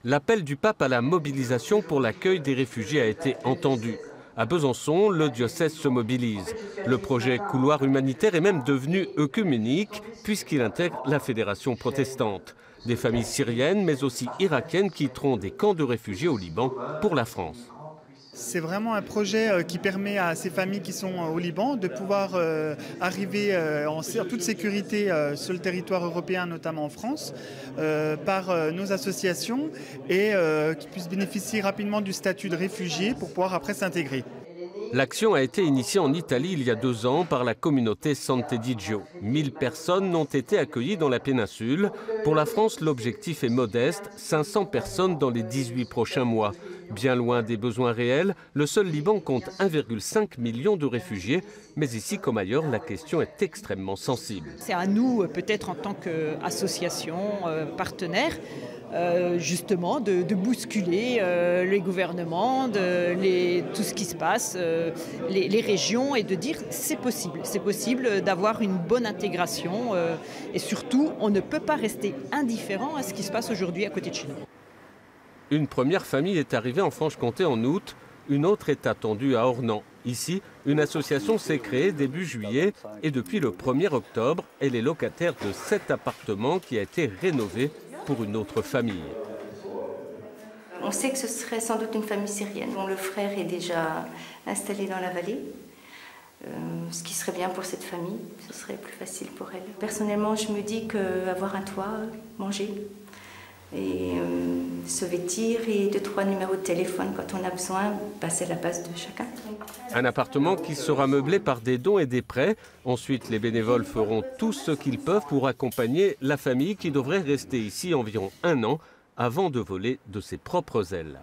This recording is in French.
L'appel du pape à la mobilisation pour l'accueil des réfugiés a été entendu. À Besançon, le diocèse se mobilise. Le projet couloir humanitaire est même devenu œcuménique puisqu'il intègre la fédération protestante. Des familles syriennes mais aussi irakiennes quitteront des camps de réfugiés au Liban pour la France. C'est vraiment un projet qui permet à ces familles qui sont au Liban de pouvoir arriver en toute sécurité sur le territoire européen, notamment en France, par nos associations et qui puissent bénéficier rapidement du statut de réfugié pour pouvoir après s'intégrer. L'action a été initiée en Italie il y a 2 ans par la communauté Sant'Edigio. 1000 personnes ont été accueillies dans la péninsule. Pour la France, l'objectif est modeste, 500 personnes dans les 18 prochains mois. Bien loin des besoins réels, le seul Liban compte 1,5 million de réfugiés. Mais ici comme ailleurs, la question est extrêmement sensible. C'est à nous, peut-être en tant qu'association, partenaire, justement de bousculer les gouvernements, tout ce qui se passe, les régions et de dire c'est possible d'avoir une bonne intégration et surtout on ne peut pas rester indifférent à ce qui se passe aujourd'hui à côté de chez nous. Une première famille est arrivée en Franche-Comté en août, une autre est attendue à Ornans. Ici, une association s'est créée début juillet et depuis le 1er octobre, elle est locataire de 7 appartements qui a été rénové pour une autre famille. On sait que ce serait sans doute une famille syrienne dont le frère est déjà installé dans la vallée. Ce qui serait bien pour cette famille, ce serait plus facile pour elle. Personnellement, je me dis qu'avoir un toit, manger et se vêtir et 2-3 numéros de téléphone quand on a besoin, c'est la base de chacun. Un appartement qui sera meublé par des dons et des prêts. Ensuite, les bénévoles feront tout ce qu'ils peuvent pour accompagner la famille qui devrait rester ici environ 1 an avant de voler de ses propres ailes.